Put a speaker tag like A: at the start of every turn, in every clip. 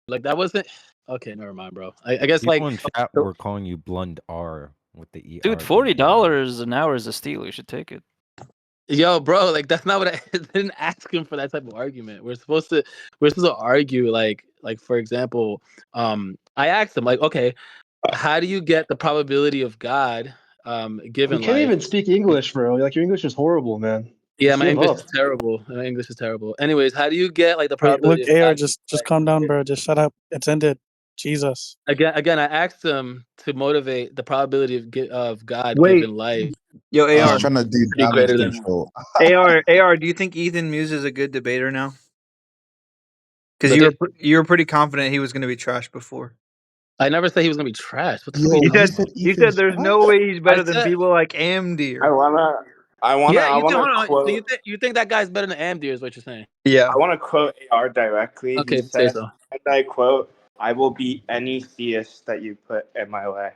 A: Like that wasn't okay. Never mind, bro. I guess
B: People
A: like
B: in chat were calling you Blund R with the ER.
C: Dude, $40 an hour is a steal. You should take it.
A: yo, bro, like that's not what I didn't ask him for that type of argument. We're supposed to argue like for example, I asked him like, okay, how do you get the probability of God
D: You
A: given
D: can't
A: life?
D: even speak English, bro. Like your English is horrible, man.
A: Yeah,
D: Just
A: my
D: give
A: English
D: up.
A: is terrible. My English is terrible. Anyways, how do you get like the
E: Wait,
A: probability
E: look,
A: of
E: AR,
A: God?
E: just calm down, bro. Just shut up. It's ended. Jesus.
A: Again, I asked him to motivate the probability of God
F: Wait,
A: given life.
F: yo,
G: He's
F: AR,
G: trying to do
A: Pretty
G: damage
A: greater than
G: control.
F: AR. Do you think EMuse is a good debater now? Because
A: But
F: you were pretty confident he was going to be trash before.
A: I never said he was gonna be trash. What the fuck?
G: Yo,
A: Are you
G: you
A: talking
G: said
A: about?
F: You
G: Ethan's
F: said there's
G: trash?
F: no way he's better
A: I
F: than
A: said-
F: people like Amdir.
H: I wanna
A: Hold on.
H: quote.
A: So you think that guy's better than Amdir is what you're saying?
F: Yeah.
H: I want to quote AR directly.
A: Okay,
H: He
A: say
H: said,
A: so.
H: and I quote, "I will beat any theist that you put in my way."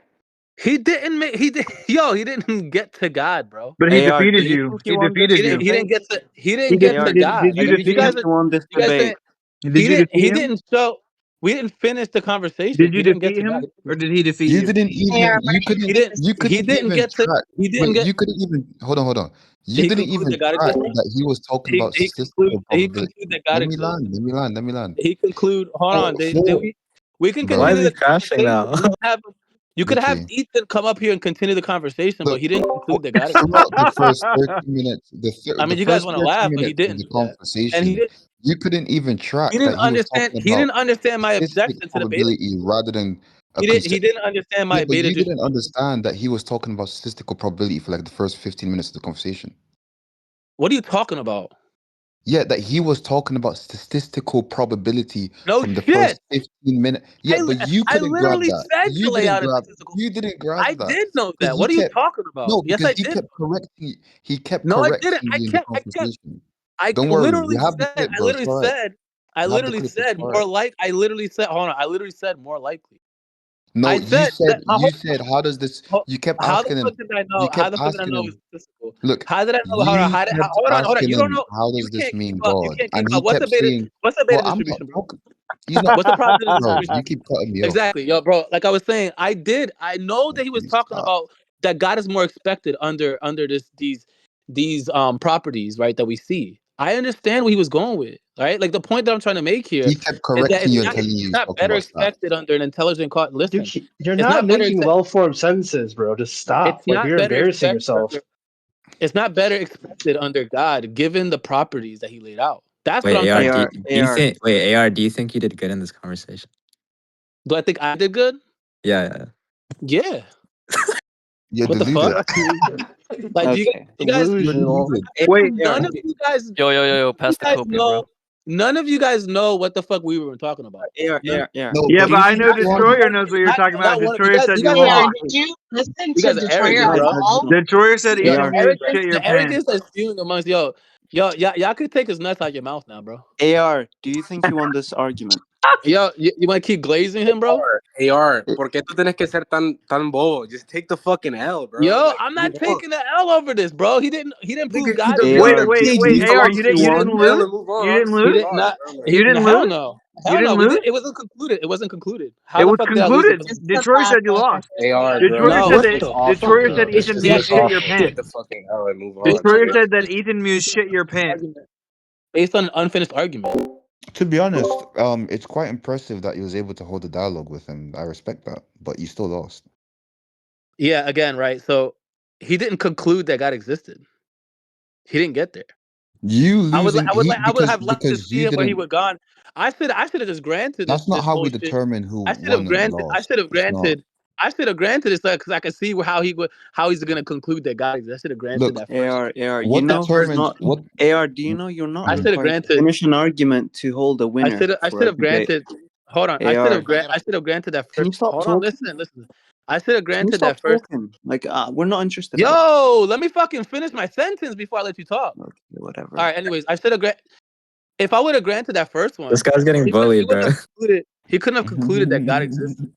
A: He didn't make. He did. Yo, he didn't get to God, bro.
F: But he
I: AR,
F: defeated
I: do you
F: you.
I: think
F: He
I: you won this
F: defeated
A: He
F: you.
A: didn't. He didn't get to. He didn't
F: He
A: get
F: AR,
A: to
F: did
A: God.
F: you
A: Like,
F: defeat
A: you guys,
F: him?
I: you won this
A: you guys
I: debate?
A: saying
F: Did you defeat
A: he
F: him?
A: didn't show. We didn't finish the conversation.
F: Did you
A: He didn't get
F: defeat
A: to
F: him,
A: God.
F: or did he defeat
G: You
F: you?
G: didn't even. You couldn't.
A: He didn't.
G: You couldn't
A: He didn't
G: even
A: get to.
G: track.
A: He didn't
G: Wait,
A: get.
G: you couldn't even. Hold on. You
A: He
G: didn't
A: concluded
G: even
A: that God
G: track
A: existed.
G: that he was talking about
A: He
G: statistical probability.
A: concluded that God
G: Let me
A: existed.
G: land. Let me land.
A: He conclude. Hold on. Did we? We can
G: Bro.
I: Why is
A: continue
I: he
A: the
I: crashing
A: conversation.
I: now?
A: You don't have. You could have
G: Okay.
A: Ethan come up here and continue the conversation, but
G: Look,
A: he didn't conclude that God existed.
G: throughout the first 30 minutes,
A: I mean,
G: the
A: you guys
G: first
A: want
G: 30
A: to laugh, but he
G: minutes of
A: didn't
G: the
A: do that, and
G: conversation, you couldn't even track
A: he
G: that
A: didn't
G: he was
A: understand.
G: talking
A: He
G: about
A: didn't understand my
G: statistic
A: objection to the beta.
G: probability rather than a
A: He didn't understand
G: Yeah,
A: my
G: but
A: beta
G: you didn't
A: distribution.
G: understand that he was talking about statistical probability for like the first 15 minutes of the conversation.
A: What are you talking about?
G: Yeah, that he was talking about statistical probability
A: No
G: from the
A: shit.
G: first 15 minutes. Yeah, but you
A: I
G: couldn't grab
A: literally
G: that.
A: said to lay out a statistical.
G: You didn't grab
A: I
G: that.
A: did know
G: Because
A: that. What are you
G: kept
A: talking about?
G: no,
A: Yes,
G: because
A: I did.
G: he kept
A: No, I
G: correcting
A: didn't.
G: you in the conversation.
A: I
G: Don't worry,
A: literally
G: we have the
A: said.
G: clip,
A: I
G: bro. It's
A: literally
G: all right.
A: said. I
G: We have the
A: literally
G: clip, it's
A: said
G: all
A: more
G: right.
A: like. I literally said. Hold on. I literally said more likely.
G: No,
A: I said that.
G: you said how does this you kept
A: How the
G: asking him
A: fuck did I
G: you
A: know? How
G: kept
A: the fuck did I
G: asking
A: know it
G: him
A: was statistical?
G: look,
A: How did I know? Hold on.
G: you kept
A: Hold on.
G: asking
A: You don't
G: him
A: know.
G: how
A: You
G: does this
A: can't keep
G: mean
A: up. You
G: God?
A: can't keep
G: And he
A: up. What's the
G: kept
A: beta?
G: saying,
A: What's the
G: bro,
A: beta
G: I'm not
A: distribution, bro?
G: talking. He's not
A: What's the probability
G: bro,
A: distribution?
G: you keep cutting me off.
A: Exactly, yo, bro. Like I was saying, I know that he was
G: Please
A: talking
G: stop.
A: about that God is more expected under these properties, right? That we see. I understand what he was going with, right? Like the point that I'm trying to make here
G: He kept
A: is that
G: correcting you and telling you he
A: it's
G: was
A: not
G: talking
A: better
G: about stats.
A: expected under an intelligent listen.
D: You're
A: It's
D: not
A: not better.
D: making well-formed sentences, bro. Just stop.
A: It's
D: Like
A: not
D: you're
A: better
D: embarrassing
A: expected
D: yourself.
A: it's not better expected under God, given the properties that He laid out. That's what
I: Wait,
A: I'm
I: AR,
A: trying to.
I: do you think? Wait, AR, do you think you did good in this conversation?
A: Do I think I did good?
I: Yeah.
A: Yeah.
G: You're
A: What the
G: deluded.
A: fuck? Like, do you guys?
D: Delusional.
F: Wait,
A: None of you guys.
C: Yo, pass the
A: guys
C: copia,
A: know.
C: bro.
A: None of you guys know what the fuck we were talking about.
I: AR.
G: No,
F: yeah, but I
G: each
F: know
G: one-
F: Destroyer knows what you're talking about.
A: Not one of
F: Destroyer said you
A: guys
F: lost.
J: Did you listen
A: You
J: to
A: guys are
J: Detroit
A: arrogant,
J: at
A: bro.
J: all?
F: Destroyer said
A: Yo,
F: Ethan, you shit your
A: the
F: pants.
A: arrogance that's spewing amongst y'all could take his nuts out your mouth now, bro.
I: AR, do you think you won this argument?
A: Yo, you want to keep glazing him, bro?
K: AR, ¿por qué tú tienes que ser tan bobo? Just take the fucking L, bro.
A: Yo,
K: Like,
A: I'm not
K: move on.
A: taking the L over this, bro. He didn't prove God.
K: Either
F: Wait,
K: or
F: wait, AR, you didn't lose? You didn't
A: He
F: lose?
A: did not.
F: You didn't
A: Hell
F: lose?
A: no.
F: You
A: Hell
F: didn't
A: no.
F: lose?
A: It wasn't concluded. It wasn't concluded. How
F: It
A: the
F: was
A: fuck did I lose?
F: concluded. Detroit said you lost.
K: AR,
F: Detroit
K: bro.
F: said
K: Just
F: that.
K: off
F: Detroit
K: it,
F: said
K: bro.
F: Ethan
K: Just
F: Muse shit your
K: take
F: pants.
K: the fucking L and move on.
F: Destroyer said that Ethan Muse shit your pants.
A: Based on an unfinished argument.
G: To be honest, it's quite impressive that you was able to hold a dialogue with him. I respect that, but you still lost.
A: Yeah, again, right. So he didn't conclude that God existed. He didn't get there.
G: You losing
A: I would have liked to see
G: you
A: where he
G: didn't.
A: would gone. I should have just granted
G: That's not
A: this
G: how
A: whole
G: we
A: shit.
G: determine who
A: I should have
G: won and
A: granted.
G: lost. It's not.
A: I should have granted this because I could see how he's gonna conclude that God exists. I should have granted
G: Look,
A: that first.
I: AR,
G: what
I: you know you're
G: determines
I: not.
G: what?
I: AR, do you know you're not
A: I should have
I: required to
A: granted.
I: finish an argument to hold a winner
A: I
I: for
A: should
I: a
A: have
I: debate?
A: granted. Hold on. I
I: AR,
A: should have granted that
I: can
A: first.
I: you stop
A: Hold on.
I: talking?
A: Listen. I should have
I: Can you
A: granted
I: stop
A: that first.
I: talking? Like, we're not interested.
A: Yo, let me fucking finish my sentence before I let you talk.
I: Okay, whatever.
A: All right. Anyways, I should have if I would have granted that first one.
I: This guy's getting bullied, bro.
A: He couldn't have concluded that God existed.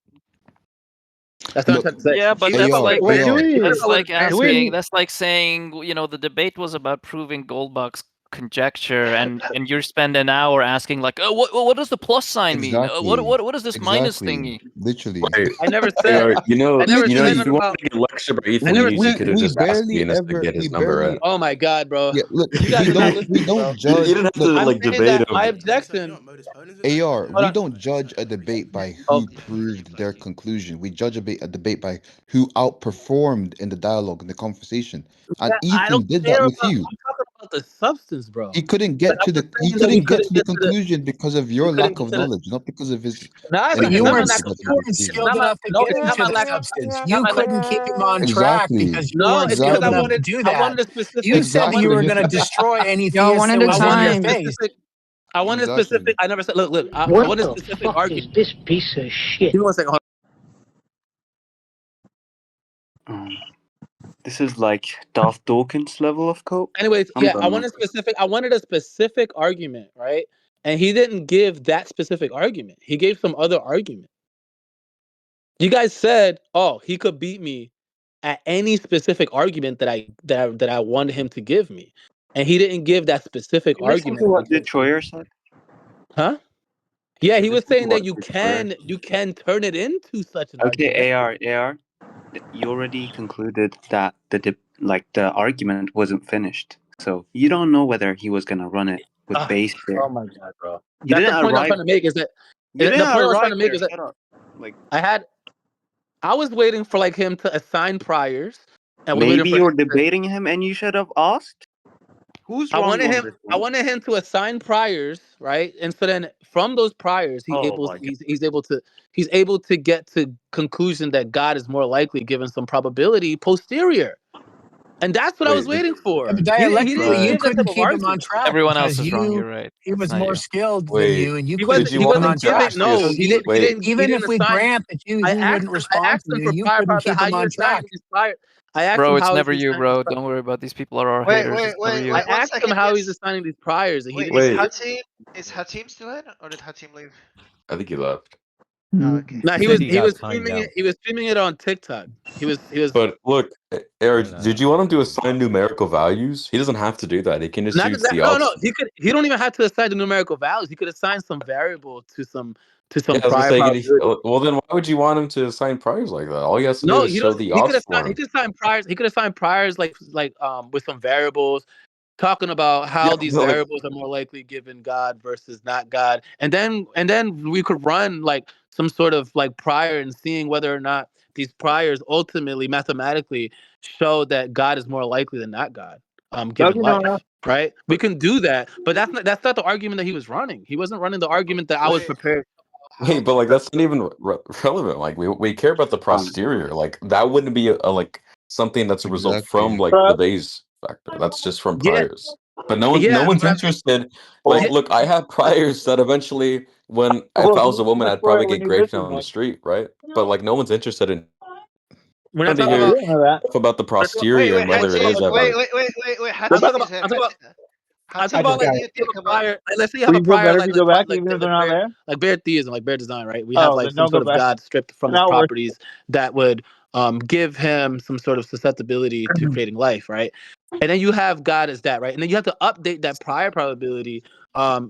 A: That's what I'm trying to say.
C: Yeah, but
A: He-
C: that's
G: AR,
C: like
G: AR.
C: that's like
A: Wait.
C: asking. That's like saying the debate was about proving Goldbach's conjecture, and you spend an hour asking like, oh, what does the plus sign mean? What is this minus thingy?
G: Literally.
J: Wait,
A: I never said.
J: you know,
A: I never said
J: if
A: nothing
J: you wanted
A: about.
J: to get lectured by
A: I
J: Ethan
A: never
J: Hughes, you could have
G: we
J: just asked
G: barely
J: Venus to
G: ever
J: get his
G: we
J: number
G: barely
J: right.
A: Oh my god, bro!
G: yeah look
A: You guys are not
G: we
A: listening,
G: don't
A: bro.
G: judge
J: You didn't have to
G: look
A: I'm
J: like
A: saying
J: debate
A: that my
J: him.
A: objection.
G: AR,
A: Hold
G: we
A: on.
G: don't judge a debate by
A: Oh.
G: who proved their conclusion. We judge a debate by who outperformed in the dialogue and the conversation. And
A: I
G: Ethan
A: don't
G: did
A: care
G: that
A: about.
G: with you.
A: I'm talking about the substance, bro.
G: He couldn't
A: Like,
G: get
A: I'm
G: to
A: just
G: the he
A: saying that he
G: couldn't get to
A: couldn't
G: the
A: get to the.
G: conclusion because of
A: He
G: your
A: couldn't
G: lack
A: get
G: of
A: to the.
G: knowledge, not because of his
A: No,
E: But
A: it's
E: you
A: not my
E: weren't
G: intelligence
A: lack of
G: that he
E: you
A: knowledge.
E: weren't
G: didn't see.
A: It's
E: skilled
A: not my
E: enough to
A: no.
E: get
A: It's
E: him
A: not
E: to
A: my
E: the
A: lack of.
E: substance.
A: It's not
E: You
A: my lack.
E: couldn't keep him on track
G: Exactly.
E: because you
A: No,
E: weren't
A: it's because
E: skilled
A: I
E: enough
G: Exactly.
E: to
A: wanted.
E: do
A: I
E: that.
A: wanted a specific.
E: You
A: I
E: said
A: wanted
E: you
A: a
E: were
G: Exactly.
E: going to
A: specific.
E: destroy any
L: Y'all,
E: theist
L: one
E: that
L: at a
E: would
A: I
E: get in
A: wanted
E: your
A: a
L: time.
E: face.
A: specific. I wanted a
G: Exactly.
A: specific. I never said. Look. I
M: What
A: wanted a
M: the
A: specific
M: fuck is
A: argument.
M: this piece of shit?
A: Give me 1 second. Hold
I: This is like Darth Dawkins level of cope.
A: on. Anyways,
I: I'm
A: yeah, I
I: done, man.
A: wanted specific. I wanted a specific argument, right? And he didn't give that specific argument. He gave some other argument. You guys said, "Oh, he could beat me at any specific argument that I wanted him to give me," and he didn't give that specific
I: You listen to
A: argument.
I: what Detroyer said?
A: Huh? Yeah,
I: You
A: he was
I: listen to
A: saying that
I: what Detroyer said?
A: you can turn it into such an
I: Okay,
A: argument.
I: AR. You already concluded that the argument wasn't finished. So you don't know whether he was gonna run it with base there.
A: Oh my god, bro!
I: You
A: That's the
I: didn't
A: point I'm
I: arrive
A: trying to make. Is that
I: you
A: the
I: didn't
A: point I was trying
I: arrive
A: to make
I: there,
A: is that
I: shut up. Like
A: I was waiting for like him to assign priors, and we waited
I: maybe
A: for him
I: you're
A: to.
I: debating him and you should have asked. Who's
A: I
I: wrong
A: wanted
I: on
A: him.
I: this
A: I
I: one?
A: wanted him to assign priors, right? And so then from those priors,
I: Oh my god.
A: he's able to get to conclusion that God is more likely, given some probability posterior, and that's what I was
J: Wait,
A: waiting
E: Yeah,
A: for.
E: but
A: He didn't
E: dialectically, you
C: Right.
A: give that type
E: couldn't
A: of
E: keep him on
A: argument.
E: track
C: Everyone else
E: because
C: is wrong. You're right.
E: he
C: It's
E: was
C: not
E: more
C: you.
E: skilled than
J: wait.
E: you, and you
A: He
E: couldn't
J: Did
A: wasn't.
J: you
A: He
E: keep
J: want
E: him
J: him
A: wasn't
E: on
J: to
E: track
A: giving.
J: ask you?
A: No,
E: because
A: he
E: you,
A: didn't. He
J: Wait,
A: didn't. He
E: even if
A: didn't
E: we
A: assign.
E: grant that
A: I
E: he
A: asked
E: wouldn't
A: him. I
E: respond
A: asked
E: to
A: him
E: you,
A: for
E: you
A: prior
E: couldn't
A: about
E: keep
A: how
E: him
A: he
E: on
A: assigning
E: track.
A: these prior. I asked him
C: Bro, it's
A: how
C: never
A: he's
C: you,
A: assigning these
C: bro.
A: priors.
C: Don't worry about these people are our
N: Wait,
C: haters.
N: wait,
C: It's never
N: wait,
C: you.
A: I
N: wait. One
A: asked him
N: second.
A: how he's assigning these priors, and he
N: Wait,
A: didn't
N: is
J: wait.
A: give.
N: Hatim still in, or did Hatim leave?
J: I think he left.
N: Oh, okay.
A: No,
B: He
A: he
B: said
A: was
B: he
A: he
B: got
A: was
B: timed
A: streaming it.
B: out.
A: He was streaming it on TikTok. He was
J: But look, Eric,
B: And
J: did you want him to assign numerical values? He doesn't have to do that. He can just
A: not
J: use
A: exactly.
J: the
A: No, no.
J: odds.
A: He don't even have to assign the numerical values. He could assign some variable to some
J: Yeah, I was gonna
A: prior
J: say,
A: probability.
J: well, then why would you want him to assign priors like that? All he has to do
A: No,
J: is
A: he
J: show
A: don't.
J: the odds for
A: He
J: him.
A: could assign priors. He could assign priors like with some variables, talking about
J: Yeah,
A: how these
J: but like,
A: variables are more likely given God versus not God, and then we could run like some sort of like prior and seeing whether or not these priors ultimately mathematically show that God is more likely than not God, given life. Right? We can do that, but that's not the argument that he was running. He wasn't running the argument that I was prepared.
J: wait, but like that's not even relevant. Like we care about the posterior. Like that wouldn't be a like something that's a result from
G: Exactly.
J: like the base factor. That's just from
A: Yeah,
J: priors. But no
A: yeah,
J: one's
A: but
J: interested. Like,
A: yeah,
J: look, I have priors that eventually, when if I was a woman, I'd probably get raped on the street, right? But like, no one's interested in
A: we're not
J: trying to
A: talking
J: hear
A: about.
J: stuff about the
N: Wait,
J: posterior
N: wait,
J: and whether it
N: Hatim.
J: is ever.
N: Wait.
A: I'm
N: Hatim
A: talking
N: is
A: about. I'm talking about. I'm talking
N: Hatim.
A: about
N: What
A: like
N: do
A: if
N: you
A: you have
N: think
A: a
N: about?
A: prior. Let's say you have a prior like bare theism, like bare design, right? We have like some sort of God stripped from his properties that would give him some sort of susceptibility to creating life, right? And then you have God as that, right? And then you have to update that prior probability,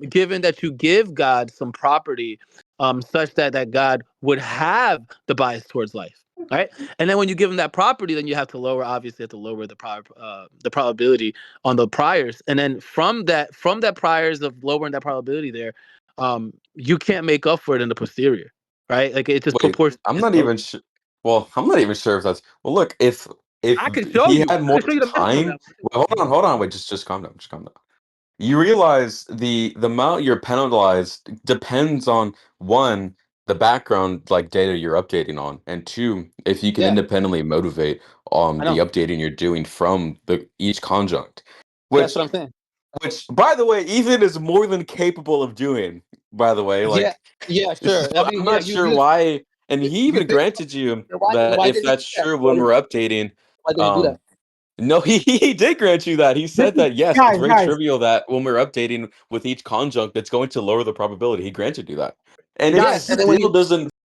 A: given that you give God some property, such that God would have the bias towards life. Right, and then when you give him that property, then you have to lower the probability on the priors, and then from that priors of lowering that probability there, you can't make up for it in the posterior, right? Like it just
J: Wait,
A: proportionally.
J: I'm not even sure. Well, I'm not even sure if that's. Well, look, if
A: I can show
J: he
A: you.
J: had
A: I
J: more
A: can show you the method on
J: time.
A: that
J: Wait, hold on. Wait, just calm down. Just calm down. You realize the amount you're penalized depends on one, the background like data you're updating on, and two, if you can
A: Yeah,
J: independently motivate
A: I
J: the
A: know.
J: updating you're doing from the each conjunct.
A: That's
J: Which
A: what I'm saying.
J: which by the way, Ethan is more than capable of doing, by the way.
A: Yeah,
J: Like
A: yeah,
J: so
A: sure. I mean,
J: I'm
A: yeah,
J: not sure why, and he
A: you
J: even
A: think
J: granted you that
A: why
J: if
A: did he do
J: that's
A: that?
J: true when we're updating,
A: Why did he do that?
J: um no, he did grant you that. He said that yes, it's very trivial that when we're updating with each conjunct, it's going to lower the probability. He granted you that. And it
A: Yes, and then when
J: still
A: you
J: doesn't